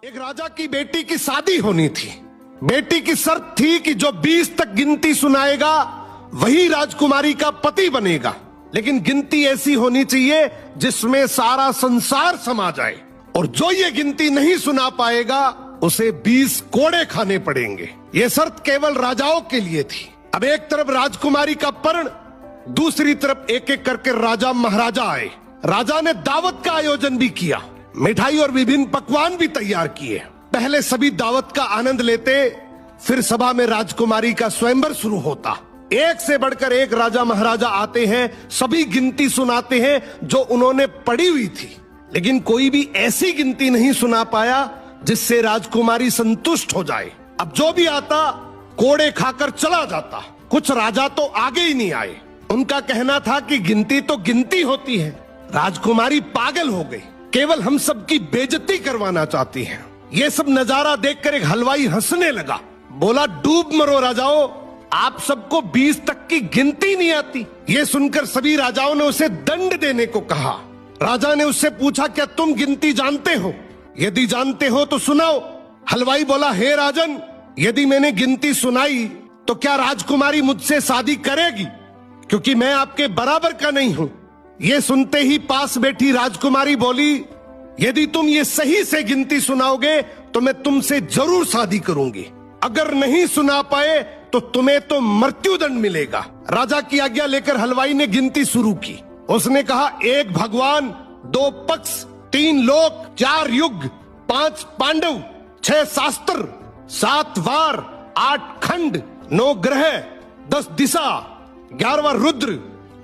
एक राजा की बेटी की शादी होनी थी। बेटी की शर्त थी कि जो 20 तक गिनती सुनाएगा वही राजकुमारी का पति बनेगा, लेकिन गिनती ऐसी होनी चाहिए जिसमें सारा संसार समा जाए, और जो ये गिनती नहीं सुना पाएगा उसे 20 कोड़े खाने पड़ेंगे। ये शर्त केवल राजाओं के लिए थी। अब एक तरफ राजकुमारी का पर्ण, दूसरी तरफ एक एक करके राजा महाराजा आए। राजा ने दावत का आयोजन भी किया, मिठाई और विभिन्न पकवान भी तैयार किए। पहले सभी दावत का आनंद लेते, फिर सभा में राजकुमारी का स्वयंवर शुरू होता। एक से बढ़कर एक राजा महाराजा आते हैं, सभी गिनती सुनाते हैं जो उन्होंने पढ़ी हुई थी, लेकिन कोई भी ऐसी गिनती नहीं सुना पाया जिससे राजकुमारी संतुष्ट हो जाए। अब जो भी आता कोड़े खाकर चला जाता। कुछ राजा तो आगे ही नहीं आए। उनका कहना था कि गिनती तो गिनती होती है। राजकुमारी पागल हो गई, केवल हम सबकी बेइज्जती करवाना चाहती है। ये सब नजारा देखकर एक हलवाई हंसने लगा, बोला, डूब मरो राजाओं, आप सबको 20 तक की गिनती नहीं आती। ये सुनकर सभी राजाओं ने उसे दंड देने को कहा। राजा ने उससे पूछा, क्या तुम गिनती जानते हो? यदि जानते हो तो सुनाओ। हलवाई बोला, हे राजन, यदि मैंने गिनती सुनाई तो क्या राजकुमारी मुझसे शादी करेगी? क्योंकि मैं आपके बराबर का नहीं हूं। ये सुनते ही पास बैठी राजकुमारी बोली, यदि तुम ये सही से गिनती सुनाओगे तो मैं तुमसे जरूर शादी करूंगी। अगर नहीं सुना पाए तो तुम्हें तो मृत्युदंड मिलेगा। राजा की आज्ञा लेकर हलवाई ने गिनती शुरू की। उसने कहा, 1 भगवान, 2 पक्ष, 3 लोक, 4 युग, 5 पांडव, 6 शास्त्र, 7 वार, 8 खंड, 9 ग्रह, 10 दिशा, 11वां रुद्र,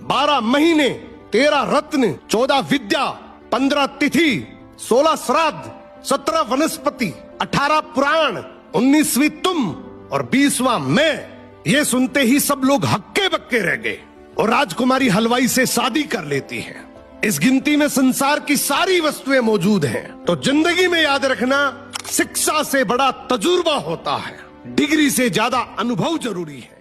12 महीने, 13 रत्न, 14 विद्या, 15 तिथि, 16 श्राद्ध, 17 वनस्पति, 18 पुराण, 19वीं तुम और 20वां मैं। ये सुनते ही सब लोग हक्के बक्के रह गए और राजकुमारी हलवाई से शादी कर लेती है। इस गिनती में संसार की सारी वस्तुएं मौजूद हैं। तो जिंदगी में याद रखना, शिक्षा से बड़ा तजुर्बा होता है, डिग्री से ज्यादा अनुभव जरूरी है।